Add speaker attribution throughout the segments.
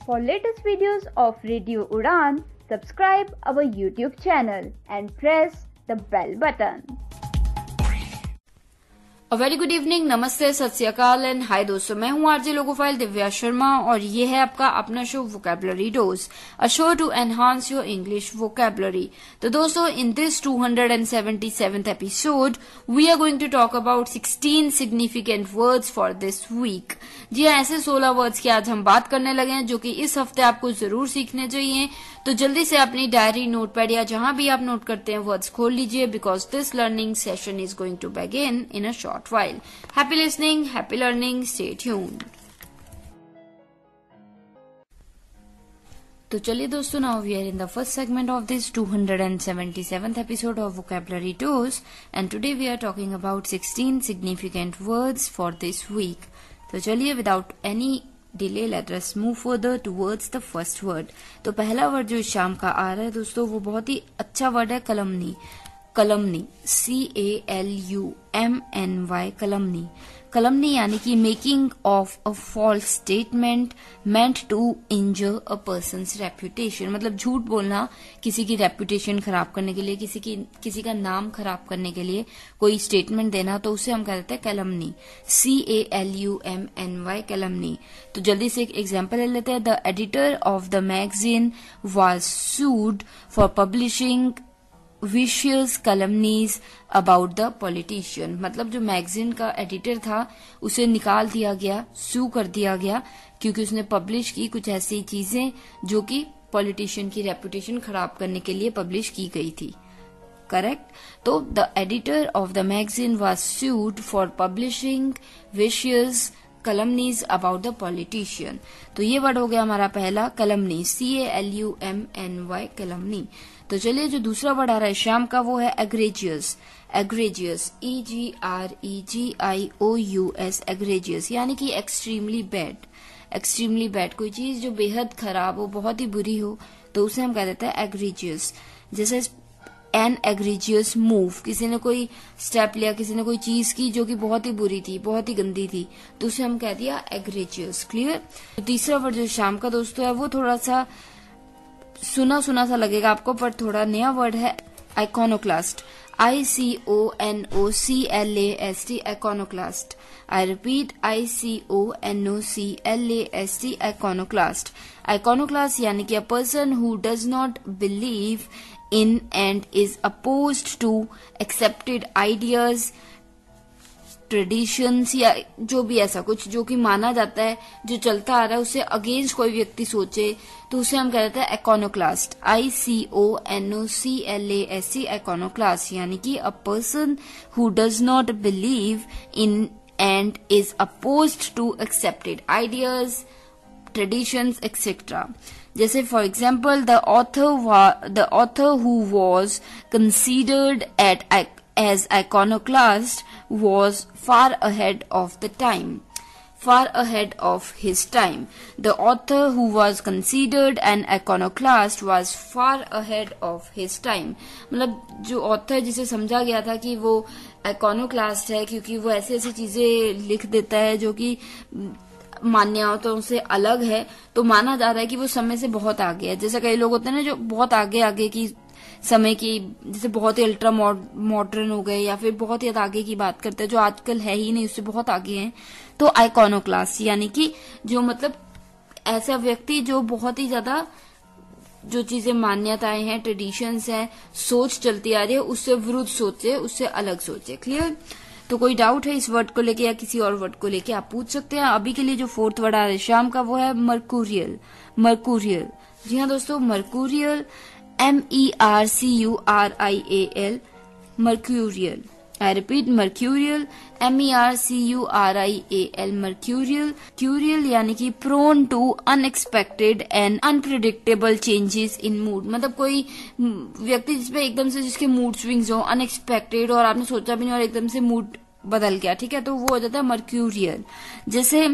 Speaker 1: For latest videos of Radio Udan, subscribe our YouTube channel and press the bell button.
Speaker 2: A very good evening, नमस्ते, सत श्री अकाल and hi दोस्तों, मैं हूं RJ logophile Divya Sharma और ये है आपका अपना show vocabulary dose, a show to enhance your English vocabulary. तो दोस्तों, in this 277th episode we are going to talk about 16 significant words for this week. जी हाँ, ऐसे 16 वर्ड्स की आज हम बात करने लगे हैं जो कि इस हफ्ते आपको जरूर सीखने चाहिए। तो जल्दी से अपनी डायरी, नोटपैड या जहां भी आप नोट करते हैं वर्ड्स खोल लीजिए, because this learning session is going to begin in a short while. Happy listening, happy learning, stay tuned. तो चलिए दोस्तों, now we are in the first segment of this 277th episode of Vocabulary Dose, and today we are talking about 16 significant words for this week. तो चलिए, without any delay, let us move further towards the first word. तो पहला word जो शाम का आ रहा है दोस्तों, वो बहुत ही अच्छा वर्ड है, कलमनी। कलमनी, CALUMNY, कलमनी। कलमनी यानी कि making of a false statement meant to injure a person's reputation. मतलब झूठ बोलना किसी की रेपुटेशन खराब करने के लिए, किसी का नाम खराब करने के लिए कोई स्टेटमेंट देना, तो उसे हम कहते हैं कलमनी, CALUMNY, कलमनी। तो जल्दी से एक एग्जाम्पल ले लेते हैं। The editor of the magazine was sued for publishing vicious calumnies about the politician. मतलब जो मैगजीन का एडिटर था उसे निकाल दिया गया, सू कर दिया गया, क्योंकि उसने पब्लिश की कुछ ऐसी चीजें जो कि पॉलिटिशियन की रेपुटेशन खराब करने के लिए पब्लिश की गई थी। करेक्ट। तो the editor of the magazine was sued for publishing vicious calumnies about the politician। तो ये वर्ड हो गया हमारा पहला, कलमनी, CALUMNY, कलमनी। तो चलिए, जो दूसरा वर्ड आ रहा है शाम का, वो है एग्रेजियस। एग्रेजियस, EGREGIOUS, एग्रेजियस यानी कि एक्सट्रीमली बैड। एक्सट्रीमली बैड, कोई चीज जो बेहद खराब हो, बहुत ही बुरी हो, तो उसे हम कह देते हैं एग्रेजियस। जैसे एन एग्रीजियस मूव, किसी ने कोई स्टेप लिया, किसी ने कोई चीज की जो कि बहुत ही बुरी थी, बहुत ही गंदी थी, तो उसे हम कह दिया एग्रीजियस। क्लियर। तो तीसरा वर्ड जो शाम का दोस्तों है, वो थोड़ा सा सुना सुना सा लगेगा आपको, पर थोड़ा नया वर्ड है, iconoclast. ICONOCLAST, iconoclast. I repeat, ICONOCLAST, iconoclast. Iconoclast यानी कि a person who does not believe in and is opposed to accepted ideas, traditions या जो भी ऐसा कुछ जो कि माना जाता है, जो चलता आ रहा है, उससे अगेंस्ट कोई व्यक्ति सोचे, तो उसे हम कहते हैं इकोनोक्लास्ट। ICONOCLAST, इकोनोक्लास्ट यानी कि a person who does not believe in and is opposed to accepted ideas, traditions etcetera. जैसे for example, the author who was considered as iconoclast was far ahead of the time, far ahead of his time. The author who was considered an iconoclast was far ahead of his time. मतलब जो author जिसे समझा गया था कि वो iconoclast है क्योंकि वो ऐसी ऐसी चीजें लिख देता है जो कि मान्यताओं से अलग है, तो माना जा रहा है कि वो समय से बहुत आगे है। जैसे कई लोग होते हैं ना जो बहुत आगे की समय की, जैसे बहुत ही अल्ट्रा मॉडर्न हो गए या फिर बहुत ही आगे की बात करते हैं जो आजकल है ही नहीं, उससे बहुत आगे हैं। तो आइकोनोक्लास्ट यानी कि जो मतलब ऐसा व्यक्ति जो बहुत ही ज्यादा जो चीजें मान्यताएं हैं, ट्रेडिशंस हैं, सोच चलती आ रही है, उससे विरुद्ध सोचे, उससे अलग सोचे। क्लियर। तो कोई डाउट है इस वर्ड को लेके या किसी और वर्ड को लेके आप पूछ सकते हैं। अभी के लिए जो फोर्थ वर्ड आ रहा है शाम का, वो है मर्कूरियल। मर्कूरियल, जी हाँ दोस्तों, मर्कूरियल, MERCURIAL, mercurial. I repeat, mercurial, MERCURIAL, mercurial. Mercurial यानी कि prone to unexpected and unpredictable changes in mood। मतलब कोई व्यक्ति जिसपे एकदम से जिसके मूड स्विंग्स हो, अनएक्सपेक्टेड, और आपने सोचा भी नहीं और एकदम से मूड बदल गया, ठीक है, तो वो हो जाता है mercurial। जैसे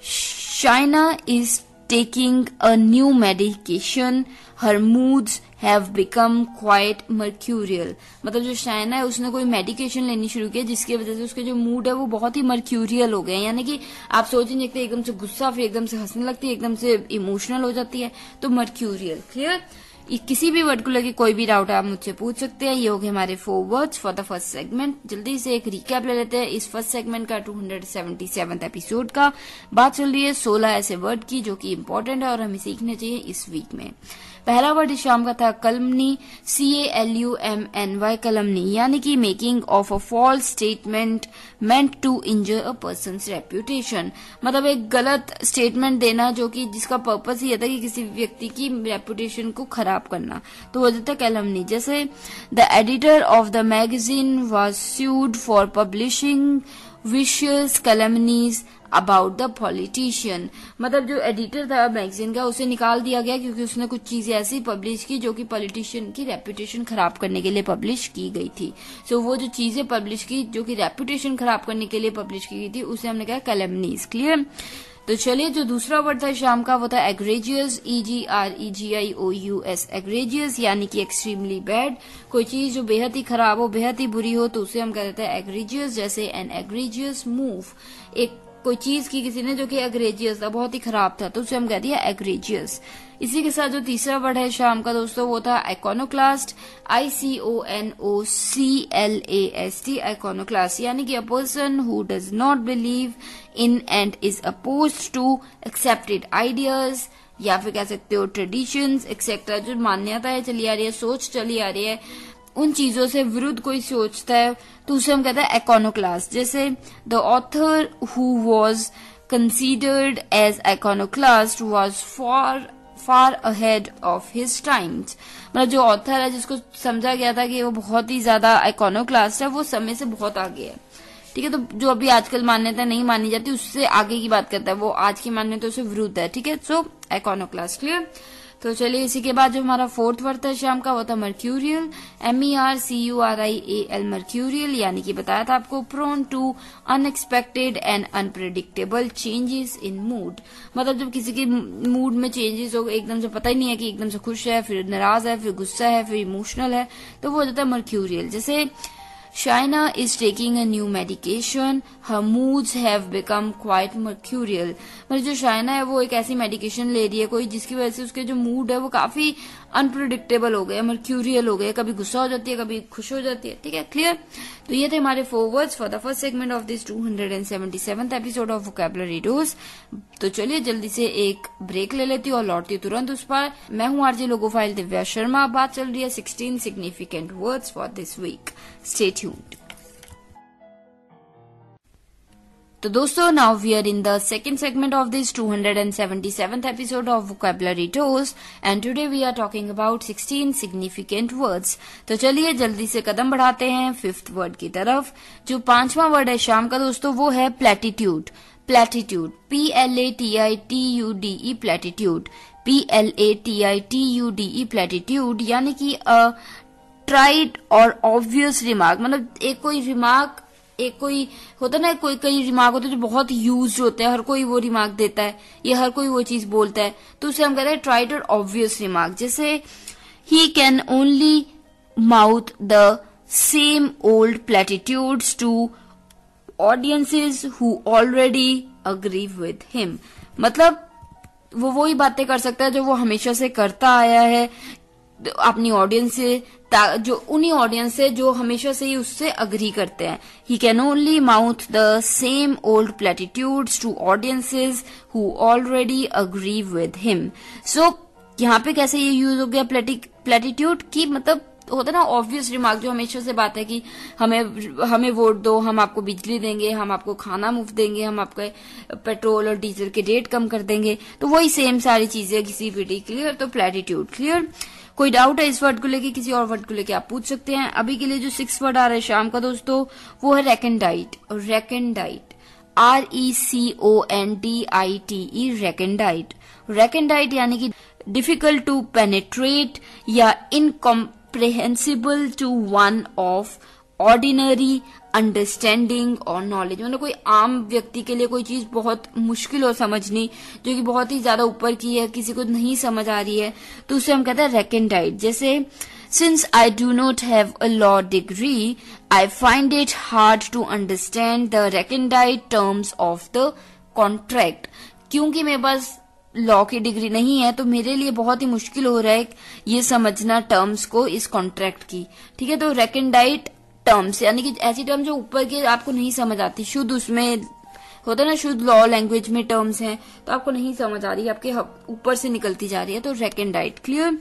Speaker 2: China is taking a new medication, her moods have become quite mercurial। मतलब जो शायना है उसने कोई मेडिकेशन लेनी शुरू की जिसकी वजह से उसके जो मूड है वो बहुत ही मर्क्यूरियल हो गए, यानी कि आप सोच नहीं सकते, एकदम से गुस्सा, फिर एकदम से हंसने लगती है, एकदम से इमोशनल हो जाती है, तो मर्क्यूरियल। क्लियर? किसी भी वर्ड को लेके कोई भी डाउट आप मुझसे पूछ सकते हैं। ये हो गए हमारे 4 words for the first segment. जल्दी से एक रिकैप ले लेते हैं इस फर्स्ट सेगमेंट का 277th एपिसोड का। बात चल रही है 16 ऐसे वर्ड की जो कि इंपॉर्टेंट है और हमें सीखने चाहिए इस वीक में। पहला वर्ड इस शाम का था कलमनी, CALUMNY, कलमनी, यानी कि making of a false statement meant to injure a person's reputation. मतलब एक गलत स्टेटमेंट देना जो कि जिसका पर्पस ही था कि किसी व्यक्ति की रेपुटेशन को खराब करना, तो वो देता कैलमनी। जैसे the editor of the magazine was sued for publishing vicious calumnies about the politician. मतलब जो एडिटर था मैगजीन का उसे निकाल दिया गया क्योंकि उसने कुछ चीजें ऐसी पब्लिश की जो कि पॉलिटिशियन की रेपुटेशन खराब करने के लिए पब्लिश की गई थी। सो वो जो चीजें पब्लिश की जो कि रेपुटेशन खराब करने के लिए पब्लिश की गई थी उसे हमने कहा कैलमनीज। क्लियर? तो चलिए जो दूसरा वर्ड था शाम का वो था एग्रेजियस, EGREGIOUS, एग्रेजियस, यानी कि एक्सट्रीमली बैड। कोई चीज जो बेहद ही खराब हो, बेहद ही बुरी हो, तो उसे हम कहते हैं एग्रेजियस। जैसे एन एग्रेजियस मूव, एक कोई चीज की किसी ने जो कि एग्रेजियस था, बहुत ही खराब था, तो उसे हम कहते हैं एग्रेजियस। इसी के साथ जो तीसरा वर्ड है शाम का दोस्तों वो था आइकोनोक्लास्ट, ICONOCLAST, आइकोनोक्लास्ट, यानी कि a person who does not believe in and is opposed to accepted ideas, या फिर कह सकते हो ट्रेडिशंस एक्सेट्रा, जो मान्यताएं चली आ रही है, सोच चली आ रही है, उन चीजों से विरुद्ध कोई सोचता है, तो उसे हम कहते हैं आइकोनोक्लास्ट। जैसे the author who was considered as iconoclast was far ahead of his times. मतलब जो ऑथर है जिसको समझा गया था कि वो बहुत ही ज्यादा आइकोनोक्लास्ट है, वो समय से बहुत आगे है। ठीक है? तो जो अभी आजकल मान्यता नहीं मानी जाती उससे आगे की बात करता है, वो आज की मान्यता से विरुद्ध है। ठीक है? सो आइकोनोक्लास्ट। क्लियर? तो चलिए इसी के बाद जो हमारा फोर्थ वर्ड था शाम का वो था मर्क्यूरियल, MERCURIAL, मर्क्यूरियल, यानी कि बताया था आपको prone to unexpected and unpredictable changes in mood. मतलब जब किसी के मूड में चेंजेस हो, एकदम से पता ही नहीं है कि एकदम से खुश है, फिर नाराज है, फिर गुस्सा है, फिर इमोशनल है, तो वो हो जाता है मर्क्यूरियल। जैसे Shaina is taking a new medication. Her moods have become quite mercurial. मतलब जो शाइना है वो एक ऐसी मेडिकेशन ले रही है कोई जिसकी वजह से उसके जो मूड है वो काफी अनप्रिडिक्टेबल हो गए, मर्क्यूरियल हो गए, कभी गुस्सा हो जाती है, कभी खुश हो जाती है। ठीक है? क्लियर? तो ये थे हमारे 4 words for the first segment of this 277th episode of vocabulary dose. तो चलिए जल्दी से एक ब्रेक ले लेती हूँ और लौटती हूँ तुरंत उस पर। मैं हूँ आरजे लोगोफाइल दिव्या शर्मा। बात चल रही है 16 significant words for this week. Stay tuned. तो दोस्तों now we are in the second segment of this 277th episode of vocabulary toast and today we are talking about 16 significant words. तो चलिए जल्दी से कदम बढ़ाते हैं 5th वर्ड की तरफ। जो 5वां वर्ड है शाम का दोस्तों वो है platitude. Platitude, PLATITUDE, platitude, PLATITUDE, platitude, यानी कि ट्राइड और ऑब्वियस रिमार्क। मतलब एक कोई रिमार्क, एक कोई होता है ना, कोई कई रिमार्क होते हैं जो बहुत यूज होते हैं, हर कोई वो रिमार्क देता है या हर कोई वो चीज बोलता है, तो उसे हम कहते हैं ट्राइड और ऑब्वियस रिमार्क। जैसे he can only mouth the same old platitudes to audiences who already agree with him. मतलब वो वही बातें कर सकता है जो वो हमेशा से करता आया है अपनी ऑडियंस से, जो उन्हीं ऑडियंस से जो हमेशा से ही उससे अग्री करते हैं। He can only mouth the same old platitudes to audiences who already agree with him. So यहाँ पे कैसे ये यूज हो गया प्लेटिट्यूड की, मतलब होता है ना ऑब्वियस रिमार्क जो हमेशा से बात है कि हमें वोट दो, हम आपको बिजली देंगे, हम आपको खाना मुफ्त देंगे, हम आपके पेट्रोल और डीजल के रेट कम कर देंगे, तो वही सेम सारी चीजें किसी भी डी। क्लियर? तो प्लेटिट्यूड। क्लियर? कोई डाउट है इस वर्ड को लेके, किसी और वर्ड को लेके आप पूछ सकते हैं। अभी के लिए जो 6th वर्ड आ रहा है शाम का दोस्तों वो है रेकेंडाइट। रेकेंडाइट, RECONDITE, रेकेंडाइट। रेकेंडाइट यानी कि डिफिकल्ट टू पेनिट्रेट या incomprehensible to one of ordinary understanding और नॉलेज। मतलब कोई आम व्यक्ति के लिए कोई चीज बहुत मुश्किल हो समझनी, जो कि बहुत ही ज्यादा ऊपर की है, किसी को नहीं समझ आ रही है, तो उसे हम कहते हैं रेकनडाइट। जैसे Since I do not have a law degree, I find it hard to understand the recondite terms of the contract. क्योंकि मेरे पास लॉ की डिग्री नहीं है तो मेरे लिए बहुत ही मुश्किल हो रहा है ये समझना टर्म्स को इस कॉन्ट्रैक्ट की। ठीक है, तो रेकनडाइट टर्म्स यानी कि ऐसी टर्म जो ऊपर के आपको नहीं समझ आती, शुद्ध उसमें होता है ना, शुद्ध लॉ लैंग्वेज में टर्म्स हैं तो आपको नहीं समझ आ रही, आपके ऊपर से निकलती जा रही है, तो रेकनडाइट। क्लियर?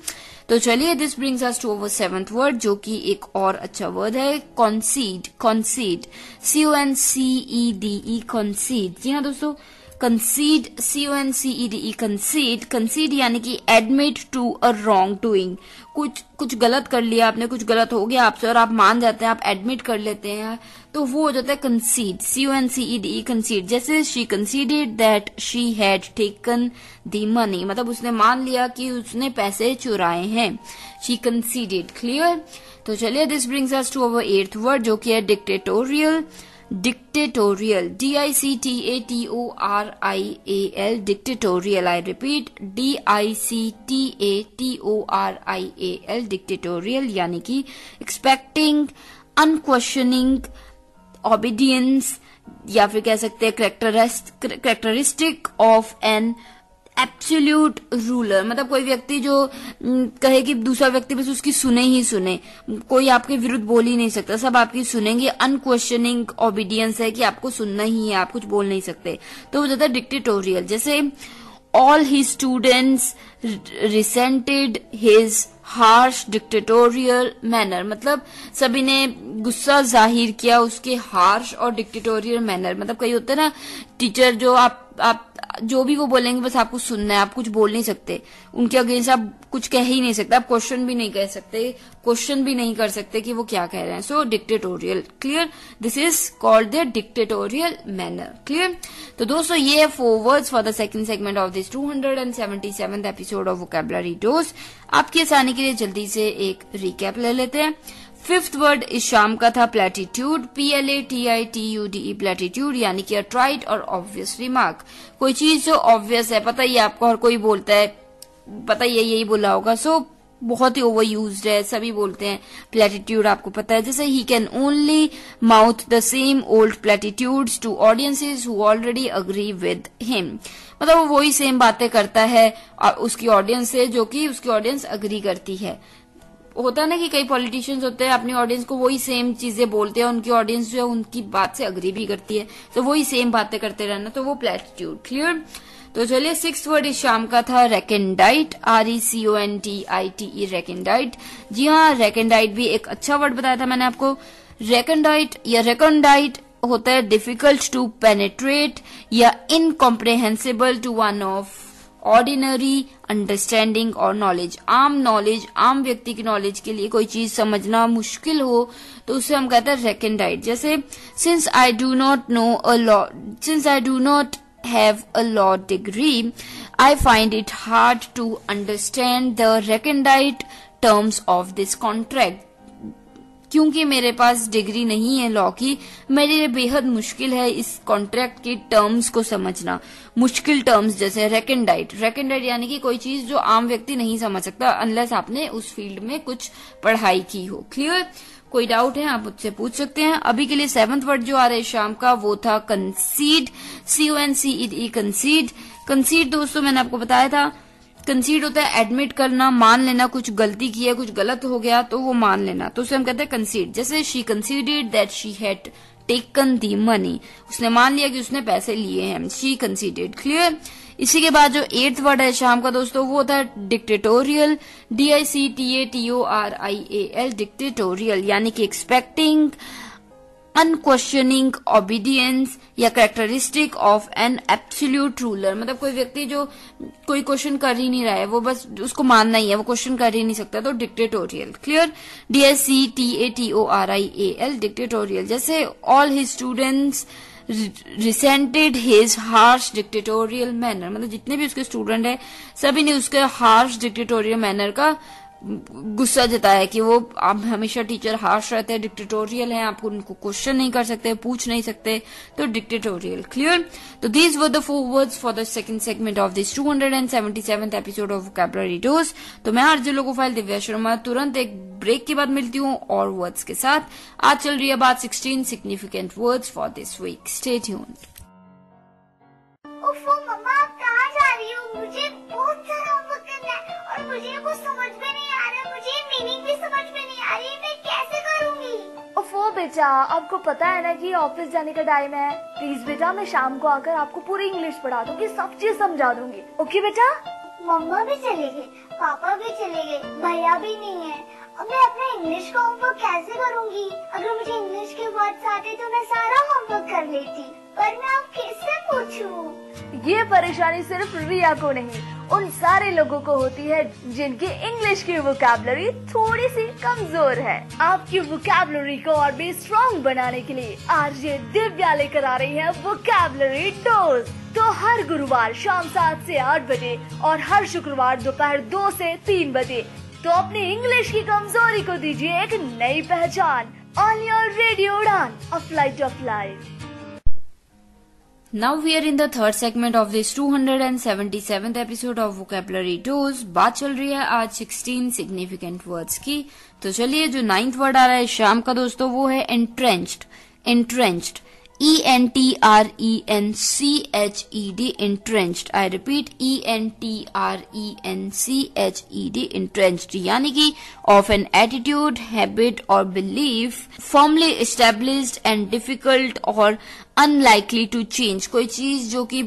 Speaker 2: तो चलिए, this brings us to our 7th word, जो कि एक और अच्छा वर्ड है, कॉन्सीड। कॉन्सीड, CONCEDE, कॉन्सीड। जी हाँ दोस्तों, कंसीड, CONCEDE, कंसीड। कंसीड यानी कि admit to a wrongdoing. कुछ गलत कर लिया आपने, कुछ गलत हो गया आपसे और आप मान जाते हैं, आप एडमिट कर लेते हैं, तो वो हो जाता है कंसीड, CONCEDE, कंसीड। जैसे she conceded that she had taken the money, मतलब उसने मान लिया कि उसने पैसे चुराए हैं, शी कंसीडेड। क्लियर? तो चलिए, this brings us to our 8th word, जो कि है dictatorial. Dictatorial, DICTATORIAL, dictatorial. I repeat, DICTATORIAL, dictatorial यानी कि एक्सपेक्टिंग अनक्वेश्चनिंग ओबीडियंस, या फिर कह सकते हैं characteristic of an absolute ruler. मतलब कोई व्यक्ति जो कहे कि दूसरा व्यक्ति बस उसकी सुने ही सुने, कोई आपके विरुद्ध बोल ही नहीं सकता, सब आपकी सुनेंगे। अनक्वेश्चनिंग ओबीडियंस है कि आपको सुनना ही है, आप कुछ बोल नहीं सकते, तो वो जाता है डिक्टेटोरियल। जैसे all his students resented his harsh dictatorial manner, मतलब सभी ने गुस्सा जाहिर किया उसके हार्श और डिक्टेटोरियल मैनर। मतलब कई होते हैं ना टीचर जो आप जो भी वो बोलेंगे बस आपको सुनना है, आप कुछ बोल नहीं सकते, उनके अगेंस्ट आप कुछ कह ही नहीं सकते, आप क्वेश्चन भी नहीं कह सकते, क्वेश्चन भी नहीं कर सकते कि वो क्या कह रहे हैं। So dictatorial. Clear? This is called the dictatorial manner. Clear? तो दोस्तों, ये है 4 words for the second segment of this 277th episode of vocabulary dose. आपकी आसानी के लिए जल्दी से एक रिकैप ले लेते हैं। 5th वर्ड इस शाम का था प्लेटीट्यूड, PLATITUDE, प्लेटीट्यूड यानी कि ट्राइट और ऑब्वियस रिमार्क। कोई चीज जो ऑब्वियस है, पता ही आपको, हर कोई बोलता है, पता ही यही बोला होगा, सो बहुत ही ओवर यूज्ड है, सभी बोलते हैं। प्लेटीट्यूड आपको पता है, जैसे he can only mouth the same old platitudes to audiences who already agree with him. मतलब वो वही सेम बातें करता है उसकी ऑडियंस से जो कि उसकी ऑडियंस अग्री करती है। होता है ना कि कई पॉलिटिशियंस होते हैं, अपनी ऑडियंस को वही सेम चीजें बोलते हैं, उनकी ऑडियंस जो है उनकी बात से अग्री भी करती है, तो वही सेम बातें करते रहना, तो वो प्लेटीट्यूड। क्लियर? तो चलिए, 6th वर्ड इस शाम का था रेकनडाइट, RECONTITE, रेकनडाइट। जी हाँ, रेकनडाइट भी एक अच्छा वर्ड बताया था मैंने आपको। रेकनडाइट या रेकनडाइट होता है डिफिकल्ट टू पेनिट्रेट या incomprehensible to one of ordinary understanding और नॉलेज। आम व्यक्ति की नॉलेज के लिए कोई चीज समझना मुश्किल हो तो उसे हम कहते हैं रेकनडाइट। जैसे since I do not have a law degree, I find it hard to understand the recondite terms of this contract. क्योंकि मेरे पास डिग्री नहीं है लॉ की, मेरे लिए बेहद मुश्किल है इस कॉन्ट्रैक्ट की टर्म्स को समझना। मुश्किल टर्म्स जैसे रेकनडाइट यानी कि कोई चीज जो आम व्यक्ति नहीं समझ सकता अनलेस आपने उस फील्ड में कुछ पढ़ाई की हो। क्लियर? कोई डाउट है आप मुझसे पूछ सकते हैं। अभी के लिए 7th वर्ड जो आ रहा है शाम का वो था कंसीड, CONCEDE, कंसीड। कंसीड दोस्तों मैंने आपको बताया था, कंसीड होता है एडमिट करना, मान लेना, कुछ गलती की है, कुछ गलत हो गया तो वो मान लेना, तो उसे हम कहते हैं कंसीड। जैसे she conceded that she had taken the money, उसने मान लिया कि उसने पैसे लिए हैं, शी कंसीडेड। क्लियर? इसी के बाद जो 8th वर्ड है शाम का दोस्तों वो था डिक्टेटोरियल, DICTATORIAL, डिक्टेटोरियल यानी कि एक्सपेक्टिंग अनक्वेश्चनिंग ओबीडियंस या characteristic of an absolute ruler. मतलब कोई व्यक्ति जो कोई क्वेश्चन कर ही नहीं रहा है, वो बस उसको मानना ही है, वो क्वेश्चन कर ही नहीं सकता, तो डिक्टेटोरियल। क्लियर? DICTATORIAL, dictatorial. जैसे all his students resented his harsh dictatorial manner, मतलब जितने भी उसके स्टूडेंट है सभी ने उसके हार्श डिक्टेटोरियल मैनर का गुस्सा जताया कि वो आप हमेशा टीचर हार्श रहते हैं, डिक्टेटोरियल हैं, आप उनको क्वेश्चन नहीं कर सकते, पूछ नहीं सकते, तो डिक्टेटोरियल। क्लियर? तो these were the 4 words for the second segment of this 277th episode of vocabulary dose. तो मैं आरजे लोगोफाइल दिव्या शर्मा तुरंत एक ब्रेक के बाद मिलती हूँ और वर्ड्स के साथ। आज चल रही है बात 16 significant words for this week. Stay tuned.
Speaker 3: ओफो मम्मा, आप कहाँ जा रही हो? मुझे बहुत सारा होमवर्क करना है और मुझे वो समझ में नहीं आ रहा, मुझे मीनिंग भी समझ में नहीं आ रही, मैं कैसे करूँगी?
Speaker 4: ओफो बेटा, आपको पता है ना कि ऑफिस जाने का टाइम है। प्लीज बेटा, मैं शाम को आकर आपको पूरी इंग्लिश पढ़ा दूंगी, सब चीज समझा दूंगी। ओके बेटा?
Speaker 3: मम्मा भी चले गए, पापा भी चले गए, भैया भी नहीं है। अब मैं अपना इंग्लिश का होमवर्क कैसे करूँगी? अगर मुझे इंग्लिश के वर्ड्स आते तो मैं सारा होमवर्क कर लेती, पर मैं अब किससे पूछूं?
Speaker 4: ये परेशानी सिर्फ रिया को नहीं, उन सारे लोगों को होती है जिनकी इंग्लिश की वोकैबुलरी थोड़ी सी कमजोर है। आपकी वोकैबुलरी को और भी स्ट्रॉन्ग बनाने के लिए आरजे दिव्या लेकर आ रही है वोकैबुलरी डोज। तो हर गुरुवार शाम 7 से 8 बजे और हर शुक्रवार दोपहर 2 से 3 बजे तो अपनी इंग्लिश की कमजोरी को दीजिए एक नई पहचान। ऑन योर रेडियो उड़ान, a flight of life.
Speaker 2: Now we are in the third segment of this 277th episode of Vocabulary Dose। बात चल रही है आज 16 significant words की। तो चलिए, जो 9th वर्ड आ रहा है शाम का दोस्तों, वो है entrenched। entrenched, ENTRENCHED, entrenched। I repeat, ENTRENCHED, entrenched, यानी कि of an attitude, habit or belief firmly established and difficult or unlikely to change। कोई चीज जो कि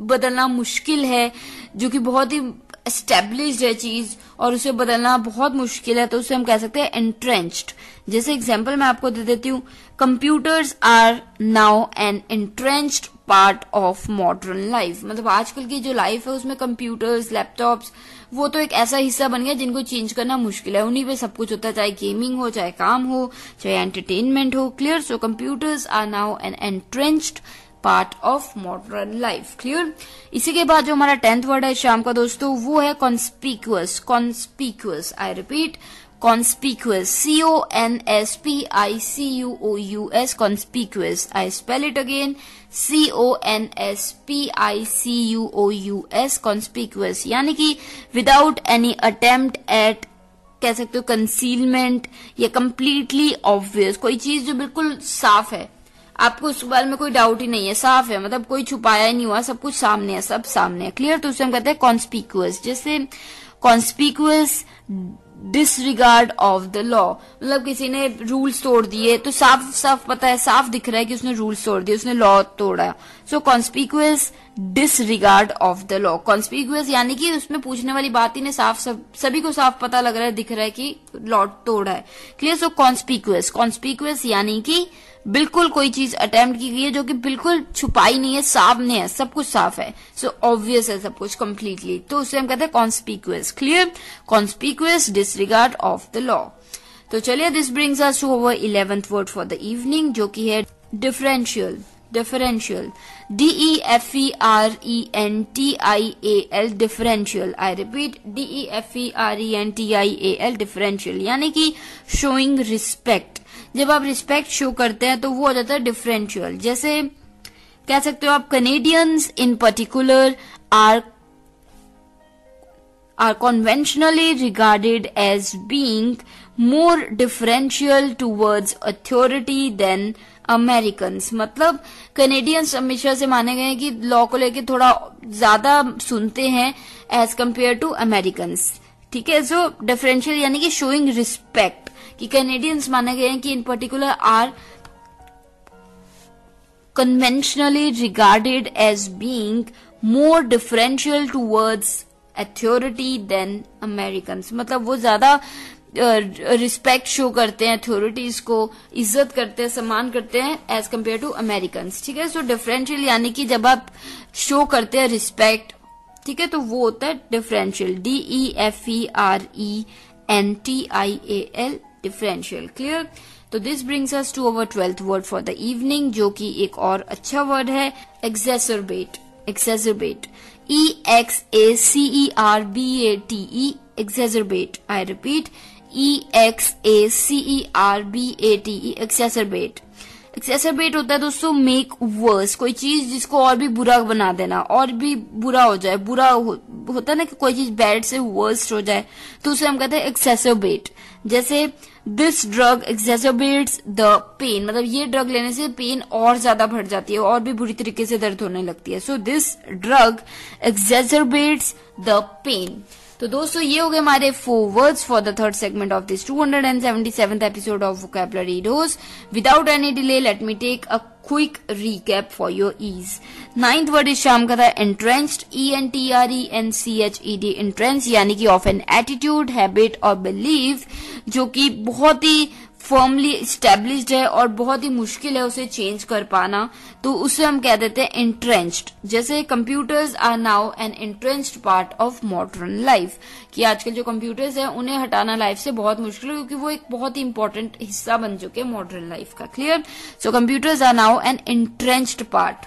Speaker 2: बदलना मुश्किल है, जो कि बहुत ही एस्टेब्लिश्ड है चीज और उसे बदलना बहुत मुश्किल है, तो उसे हम कह सकते हैं entrenched। जैसे एग्जांपल मैं आपको दे देती हूँ, computers are now an entrenched part of modern life. मतलब आजकल की जो लाइफ है उसमें कंप्यूटर्स, लैपटॉप्स, वो तो एक ऐसा हिस्सा बन गया जिनको चेंज करना मुश्किल है, उन्हीं पे सब कुछ होता है, चाहे गेमिंग हो, चाहे काम हो, चाहे एंटरटेनमेंट हो। Clear? So computers are now an entrenched part of modern life. Clear? इसी के बाद जो हमारा 10th वर्ड है शाम का दोस्तों, वो है conspicuous. Conspicuous, I repeat, conspicuous, CONSPICUOUS, conspicuous. I spell it again, CONSPICUOUS, conspicuous, यानी कि विदाउट एनी अटेम्प्ट एट, कह सकते हो कंसीलमेंट, या कम्प्लीटली ऑब्वियस। कोई चीज जो बिल्कुल साफ है, आपको उस बारे में कोई डाउट ही नहीं है, साफ है, मतलब कोई छुपाया ही नहीं हुआ, सब कुछ सामने है, सब सामने है। क्लियर? तो उसे हम कहते हैं कॉन्स्पिक्यूअस। जैसे conspicuous disregard of the law, मतलब किसी ने रूल्स तोड़ दिए तो साफ साफ पता है, साफ दिख रहा है कि उसने रूल्स तोड़ दिए, उसने लॉ तोड़ा। So conspicuous disregard of the law. Conspicuous यानी कि उसमें पूछने वाली बात ही ने साफ सभी को साफ पता लग रहा है, दिख रहा है कि लॉ तोड़ा है। क्लियर? सो कॉन्स्पिक्यूअस, कॉन्स्पिक्यूअस यानी कि बिल्कुल कोई चीज अटेम्प्ट की गई है जो कि बिल्कुल छुपाई नहीं है, सामने है, सब कुछ साफ है, सो ऑब्वियस है सब कुछ कंप्लीटली, तो उसे हम कहते हैं conspicuous. Clear? Conspicuous disregard of the law. तो चलिए, this brings us to our 11th word for the evening, जो कि है differential. Differential, DEFERENTIAL, differential. I repeat, DEFERENTIAL, differential, यानी कि शोइंग रिस्पेक्ट। जब आप रिस्पेक्ट शो करते हैं तो वो हो जाता है डिफरेंशियल। जैसे कह सकते हो आप, Canadians in particular are conventionally regarded as being more differential towards authority than Americans. मतलब कैनेडियंस हमेशा से माने गए हैं कि लॉ को लेके थोड़ा ज्यादा सुनते हैं एज कम्पेयर टू अमेरिकन्स। ठीक है? सो डिफरेंशियल यानी कि शोइंग रिस्पेक्ट, कि कैनेडियंस माने गए हैं कि in particular are conventionally regarded as being more differential towards authority than Americans। मतलब वो ज्यादा रिस्पेक्ट शो करते हैं, अथॉरिटीज को इज्जत करते हैं, सम्मान करते हैं एज कम्पेयर टू अमेरिकन्स। ठीक है? सो डिफरेंशियल यानी कि जब आप शो करते हैं रिस्पेक्ट, ठीक है, तो वो होता है डिफरेंशियल। DEFERENTIAL, differential. क्लियर? तो this brings us to our 12th word for the evening, जो कि एक और अच्छा वर्ड है, एक्सेसरबेट। एक्सेसरबेट, EXACERBATE, exacerbate. I repeat, EXACERBATE, exacerbate. एक्सेसरबेट होता है दोस्तों मेक वर्स, कोई चीज जिसको और भी बुरा बना देना, और भी बुरा हो जाए, होता है ना कि कोई चीज बैड से वर्स्ट हो जाए, तो उसे हम कहते हैं एक्सेसरबेट. जैसे this drug exacerbates the pen, मतलब ये ड्रग लेने से पेन और ज्यादा बढ़ जाती है और भी बुरी तरीके से दर्द होने लगती है. So this drug exacerbates the pain. तो दोस्तों ये हो गए हमारे 4 words for the third segment of this 277th episode of vocabulary dose. Without any delay let me take a quick recap for your ease. 9th word is शाम का था entrenched, ENTRENCHED, entrenched यानी कि of an attitude, habit और belief जो कि बहुत ही firmly established है और बहुत ही मुश्किल है उसे चेंज कर पाना, तो उसे हम कह देते हैं entrenched. जैसे computers are now an entrenched part of modern life, कि आजकल जो कंप्यूटर्स है उन्हें हटाना लाइफ से बहुत मुश्किल है क्योंकि वो एक बहुत ही इंपॉर्टेंट हिस्सा बन चुके हैं मॉडर्न लाइफ का. Clear? So computers are now an entrenched part.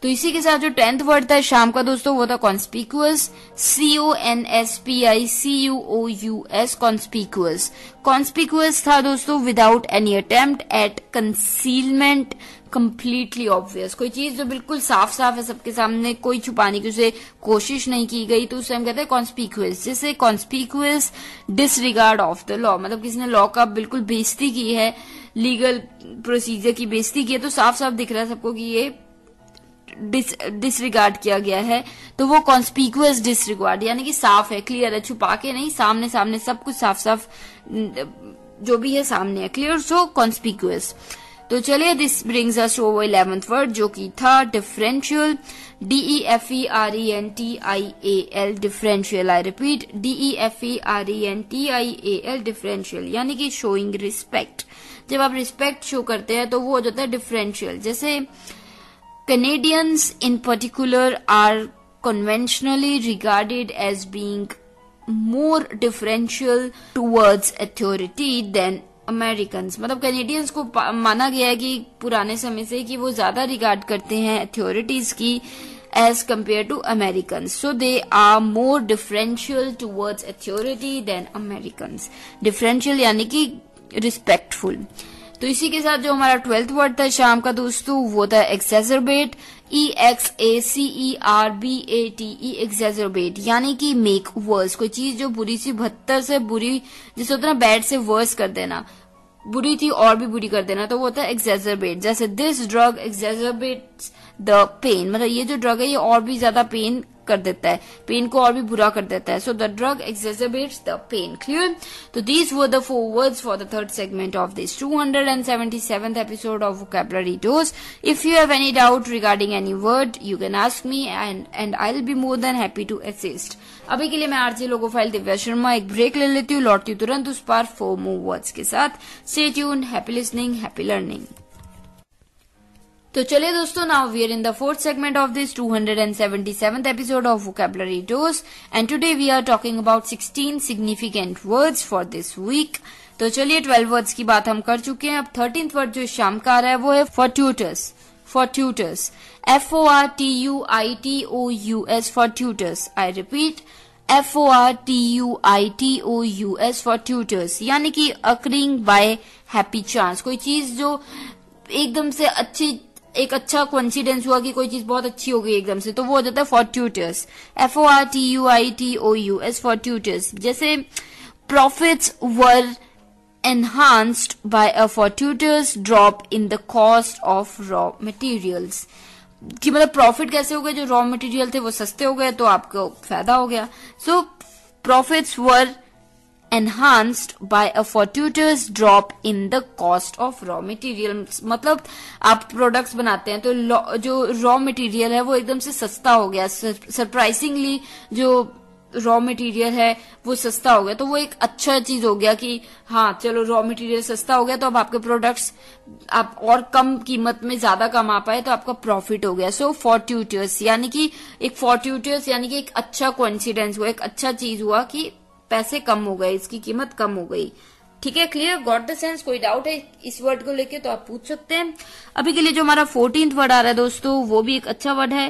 Speaker 2: तो इसी के साथ जो 10th वर्ड था शाम का दोस्तों वो था कॉन्स्पिक्यूअस, CONSPICUOUS, कॉन्स्पिक्यूअस. कॉन्स्पिक्यूअस था दोस्तों without any attempt at concealment, completely obvious, कोई चीज जो बिल्कुल साफ साफ है सबके सामने, कोई छुपाने की उसे कोशिश नहीं की गई, तो उसे हम कहते हैं कॉन्स्पिक्यूअस. जैसे conspicuous disregard of the law, मतलब किसी ने लॉ का बिल्कुल बेइज्जती की है, लीगल प्रोसीजर की बेइज्जती की है, तो साफ साफ दिख रहा है सबको कि ये डिसरिगार्ड किया गया है, तो वो कॉन्स्पिक्यूअस डिसरिगार्ड यानी कि साफ है, क्लियर है, छुपा के नहीं, सामने सामने सब कुछ साफ साफ जो भी है सामने है. क्लियर? सो कॉन्स्पिक्यूअस. तो चलिए this brings us to 11th word जो कि था differential, DEFERENTIAL, differential. I repeat, DEFERENTIAL, differential यानी कि शोइंग रिस्पेक्ट. जब आप रिस्पेक्ट शो करते हैं तो वो हो जाता है डिफरेंशियल. जैसे Canadians in particular are conventionally regarded as being more differential towards authority than Americans. मतलब कैनेडियंस को माना गया है कि पुराने समय से कि वो ज्यादा रिगार्ड करते हैं अथॉरिटीज की as compared to Americans. So they are more differential towards authority than Americans. Differential यानी कि respectful. तो इसी के साथ जो हमारा 12th वर्ड था शाम का दोस्तों वो था एक्सेसरबेट, EXACERBATE, एक्सेसरबेट यानी कि मेक वर्स, कोई चीज जो बुरी सी बदतर से बुरी, जिसे होता है ना बैड से वर्स कर देना, बुरी थी और भी बुरी कर देना, तो वो होता है एक्सेसरबेट. जैसे this drug exacerbates the pen, मतलब ये जो ड्रग है ये और भी ज्यादा पेन कर देता है, पेन को और भी बुरा कर देता है. So the drug exacerbates the pain. Clear? तो these were the 4 words for the third segment of this 277th episode of vocabulary dose. If you have any doubt regarding any word you can ask me and I will be more than happy to assist. अभी के लिए मैं RJ लोगो फाइल दिव्या शर्मा एक break ले लेती हूँ, लौटती हूँ तुरंत उस पर 4 more वर्ड्स के साथ. Stay tuned, happy listening, happy learning. तो चलिए दोस्तों, now we are in the 4th segment of this 277th episode of vocabulary dose and today we are talking about 16 significant words for this week. तो चलिए 12 words की बात हम कर चुके हैं. अब 13th वर्ड जो शाम का आ रहा है वो है fortuitous. fortuitous, FORTUITOUS, fortuitous. I repeat, FORTUITOUS, fortuitous यानी कि occurring by happy chance, कोई चीज जो एकदम से एक अच्छा कोइंसिडेंस हुआ कि कोई चीज बहुत अच्छी हो गई एकदम से, तो वो हो जाता है fortuitous. FORTUITOUS, fortuitous. जैसे profits were enhanced by a fortuitous drop in the cost of raw materials. कि मतलब प्रॉफिट कैसे हो गए, जो रॉ मटेरियल थे वो सस्ते हो गए तो आपको फायदा हो गया. So profits were enhanced by a fortuitous drop in the cost of raw materials. मतलब आप प्रोडक्ट्स बनाते हैं तो जो रॉ मटेरियल है वो एकदम से सस्ता हो गया, सरप्राइजिंगली जो रॉ मटेरियल है वो सस्ता हो गया, तो वो एक अच्छा चीज हो गया कि हाँ चलो रॉ मटेरियल सस्ता हो गया तो अब आपके प्रोडक्ट्स आप और कम कीमत में ज्यादा कमा पाए तो आपका प्रॉफिट हो गया. सो fortuitous यानी कि एक fortuitous यानी कि एक अच्छा कोइंसिडेंस हुआ, एक अच्छा चीज हुआ कि पैसे कम हो गए, इसकी कीमत कम हो गई. ठीक है, क्लियर? Got the sense? कोई डाउट है इस वर्ड को लेके तो आप पूछ सकते हैं. अभी के लिए जो हमारा 14th वर्ड आ रहा है दोस्तों वो भी एक अच्छा वर्ड है,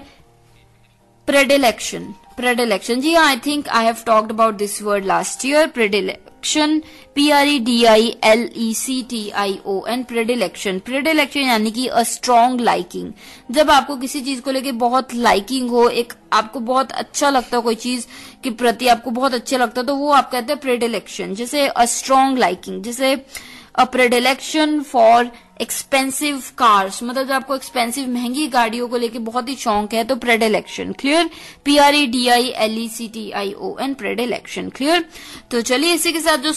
Speaker 2: प्रेडिलेक्शन. प्रेडिलेक्शन, जी हाँ, I think I have talked about this word last year. Predilection, PREDILECTION, predilection. Predilection यानी कि अ स्ट्रॉन्ग लाइकिंग. जब आपको किसी चीज को लेके बहुत लाइकिंग हो, एक आपको बहुत अच्छा लगता हो, कोई चीज के प्रति आपको बहुत अच्छा लगता है, तो वो आप कहते हैं प्रेडिलेक्शन. जैसे अ स्ट्रॉन्ग लाइकिंग, जैसे अ प्रेडिलेक्शन फॉर एक्सपेंसिव कार्स, मतलब जब आपको एक्सपेंसिव महंगी गाड़ियों को लेके बहुत ही शौक है तो प्रेडिलेक्शन. क्लियर? PREDILECTION, प्रेडिलेक्शन. क्लियर? तो चलिए इसी के साथ जो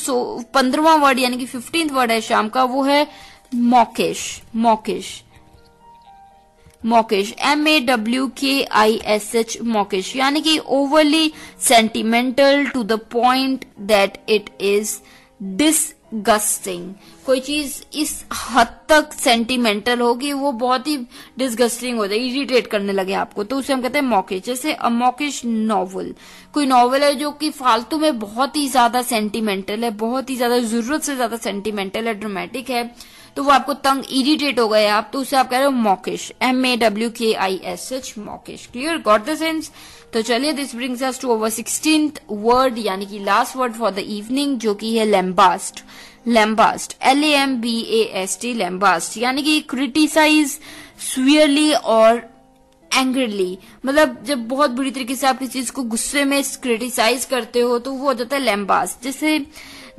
Speaker 2: 15वां वर्ड यानी कि 15th वर्ड है शाम का, वो है मॉकिश. मॉकिश, मॉकिश, MAWKISH, मॉकिश यानी कि overly sentimental to the point that it is disgusting. कोई चीज इस हद तक सेंटिमेंटल होगी वो बहुत ही डिसगस्टिंग हो जाएगी, इरिटेट करने लगे आपको, तो उसे हम कहते हैं मॉकिश. जैसे अ मॉकिश नॉवल, कोई नॉवल है जो कि फालतू में बहुत ही ज्यादा सेंटिमेंटल है, बहुत ही ज्यादा जरूरत से ज्यादा सेंटिमेंटल है, ड्रामेटिक है, तो वो आपको तंग इरिटेट हो गए आप, तो उसे आप कह रहे हो mawkish. MAWKISH, mawkish. Clear? Got the sense? तो चलिए this brings us to our 16th word यानी कि last word for the evening, जो कि है लैम्बास्ट. लैम्बास्ट, LAMBAST, लैम्बास्ट यानी कि क्रिटिसाइज स्वीयरली और एंग्रली. मतलब जब बहुत बुरी तरीके से आप किसी चीज को गुस्से में क्रिटिसाइज करते हो तो वो हो जाता है लैम्बास्ट. जैसे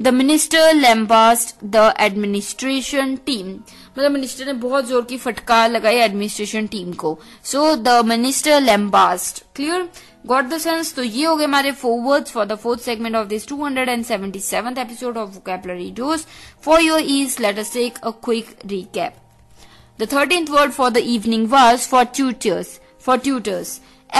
Speaker 2: the minister lambast the administration team, मतलब मिनिस्टर ने बहुत जोर की फटकार लगाई एडमिनिस्ट्रेशन टीम को, so the minister lambast. Clear? Got the sense? तो ये हो गए हमारे 4 words for the 4th segment of this 277th episode of vocabulary dose. For your ease let us take a quick recap. The 13th word for the evening was for tutors. For tutors.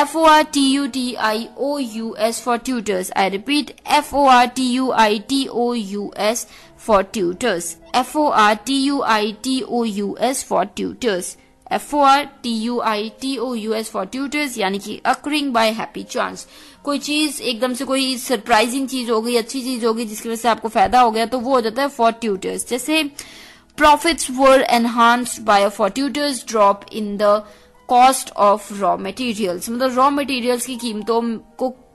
Speaker 2: FORTUTIOUS, for tutors. I repeat, FORTUITOUS, for tutors. FORTUITOUS, for tutors. FORTUITOUS, for tutors यानी कि occurring by happy chance. कोई चीज एकदम से कोई surprising चीज हो गई, अच्छी चीज हो गई जिसकी वजह से आपको फायदा हो गया, तो वो हो जाता है for tutors. जैसे profits were enhanced by a fortuitous drop in the cost of raw materials, मतलब रॉ मटेरियल्स की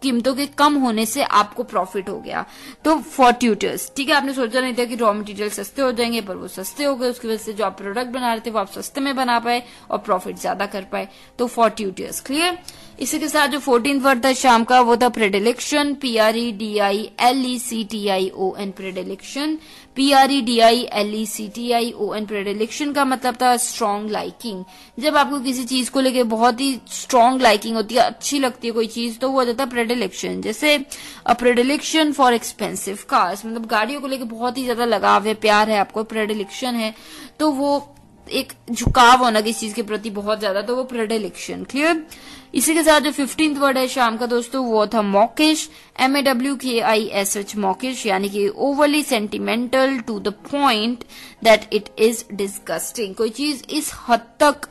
Speaker 2: कीमतों के कम होने से आपको प्रॉफिट हो गया, तो fortuitous. ठीक है, आपने सोचा नहीं था कि रॉ मटेरियल सस्ते हो जाएंगे, पर वो सस्ते हो गए, उसकी वजह से जो आप प्रोडक्ट बना रहे थे वो आप सस्ते में बना पाए और प्रॉफिट ज्यादा कर पाए, तो fortuitous. क्लियर? इसी के साथ जो 14th वर्ड था शाम का वो था प्रेडिलेक्शन. PREDILECTION, प्रेडिलेक्शन. PREDILECTION, प्रेडिलेक्शन का मतलब था स्ट्रॉन्ग लाइकिंग. जब आपको किसी चीज को लेके बहुत ही स्ट्रॉन्ग लाइकिंग होती है, अच्छी लगती है कोई चीज, तो वो हो जाता है प्रेडिलेक्शन. जैसे अ प्रेडिलेक्शन फॉर एक्सपेंसिव कार्स, मतलब गाड़ियों को लेके बहुत ही ज्यादा लगाव है, प्यार है आपको, प्रेडिलेक्शन है, तो वो एक झुकाव होना किसी चीज के प्रति बहुत ज्यादा, तो वो प्रेडिलेक्शन. क्लियर? इसी के साथ जो 15th वर्ड है शाम का दोस्तों वो था मॉकिश. MAWKISH, मॉकिश यानी कि overly sentimental to the point that it is disgusting. कोई चीज इस हद तक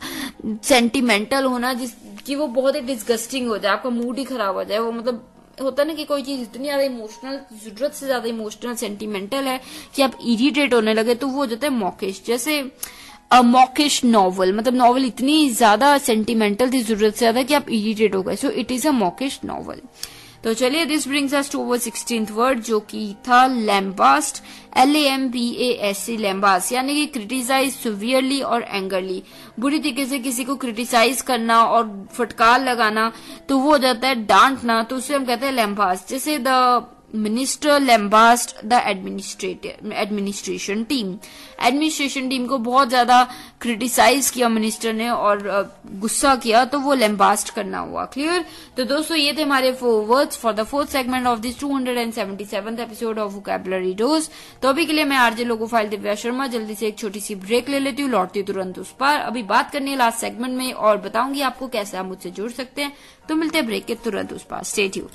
Speaker 2: सेंटिमेंटल होना जिसकी वो बहुत ही डिस्गस्टिंग हो जाए, आपका मूड ही खराब हो जाए, वो मतलब होता है ना कि कोई चीज इतनी ज्यादा इमोशनल, जरूरत से ज्यादा इमोशनल सेंटिमेंटल है कि आप इरिटेट होने लगे, तो वो हो जाता है मॉकिश. जैसे अ मॉकिश नॉवल, मतलब नॉवल इतनी ज्यादा सेंटिमेंटल थी, जरूरत से ज्यादा, कि आप इरिटेट हो गए, so it is a mawkish novel. तो चलिए this brings us to our 16th word जो कि था लैम्बास्ट. LAMBAST, लैम्बास्ट यानी कि क्रिटिसाइज सिवियरली और एंगरली, बुरी तरीके से किसी को क्रिटिसाइज करना और फटकार लगाना, तो वो हो जाता है डांटना, तो उसे हम कहते हैं लैम्बास्ट. जैसे the minister lambast the administration team, administration team को बहुत ज्यादा क्रिटिसाइज किया मिनिस्टर ने और गुस्सा किया, तो वो लैम्बास्ट करना हुआ. क्लियर? तो दोस्तों ये थे हमारे 4 words for the 4th segment of this 277th episode of vocabulary dose. तो अभी के लिए मैं आरजे लोगो फाइल दिव्या शर्मा जल्दी से एक छोटी सी ब्रेक ले लेती हूँ, लौटती हूँ तुरंत उस पर. अभी बात करनी है लास्ट सेगमेंट में और बताऊंगी आपको कैसे आप मुझसे जुड़ सकते हैं, तो मिलते हैं ब्रेक के तुरंत उस पर. Stay tuned.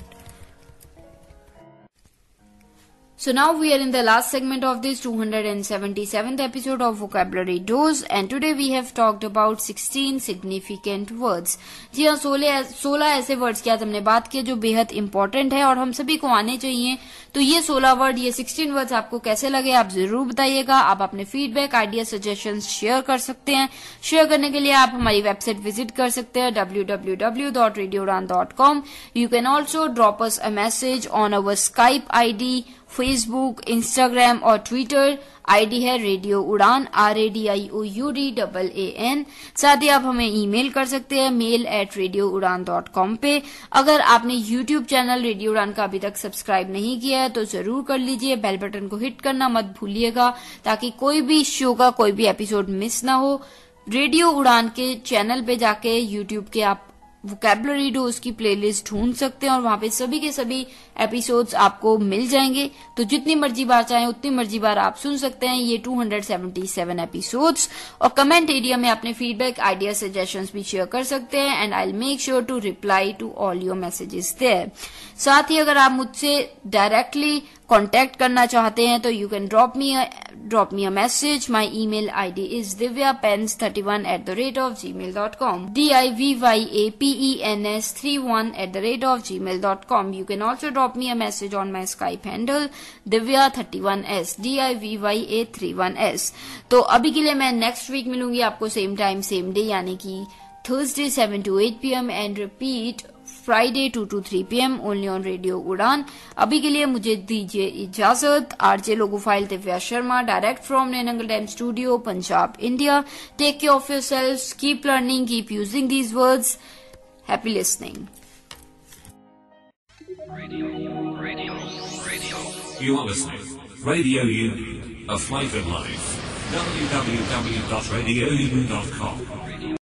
Speaker 2: So now we are in the last segment of this 277th episode of Vocabulary Dose and today we have talked about 16 significant words. जी हाँ, 16 ऐसे वर्ड्स की आज हमने बात की जो बेहद इंपॉर्टेंट है और हम सभी को आने चाहिए. तो ये 16 वर्ड, ये 16 वर्ड्स आपको कैसे लगे आप जरूर बताइएगा. आप अपने फीडबैक, आइडिया, सजेशंस शेयर कर सकते हैं. शेयर करने के लिए आप हमारी वेबसाइट विजिट कर सकते हैं www.radioudan.com. You can also drop us a message on our Skype ID, Facebook, Instagram और ट्विटर. आईडी है रेडियो उड़ान, RADIOUDAAN. साथ ही आप हमें ईमेल कर सकते हैं mail@radioudan.com पे. अगर आपने यूट्यूब चैनल रेडियो उड़ान का अभी तक सब्सक्राइब नहीं किया है तो जरूर कर लीजिए. बेल बटन को हिट करना मत भूलिएगा ताकि कोई भी शो का कोई भी एपिसोड मिस ना हो. रेडियो उड़ान के चैनल पे जाके यूट्यूब के आप वोकैबुलरी डोज की प्लेलिस्ट ढूंढ सकते हैं और वहां पे सभी के सभी एपिसोड्स आपको मिल जाएंगे. तो जितनी मर्जी बार चाहें उतनी मर्जी बार आप सुन सकते हैं ये 277 एपिसोड्स. और कमेंट एरिया में अपने फीडबैक, आइडिया, सजेशंस भी शेयर कर सकते हैं and I will make sure to reply to all your messages there. साथ ही अगर आप मुझसे डायरेक्टली कांटेक्ट करना चाहते हैं तो you can drop me a message. My email ID is divyapens31@gmail.com. DIVYAPENS31@gmail.com. You can also drop me a message on my Skype handle divya31s, DIVYA31s. तो अभी के लिए मैं नेक्स्ट वीक मिलूंगी आपको सेम टाइम सेम डे यानी कि Thursday 7 to 8 PM and repeat Friday 2 to 3 PM only on radio Udaan. अभी के लिए मुझे दीजिए इजाजत. आरजे लोगो फाइल Divya Sharma, direct from Naya Nangal dam studio, Punjab, India. Take care of yourselves, keep learning, keep using these words. Happy listening.
Speaker 5: You are listening. Radio Union, a flavored life. www.radioudan.com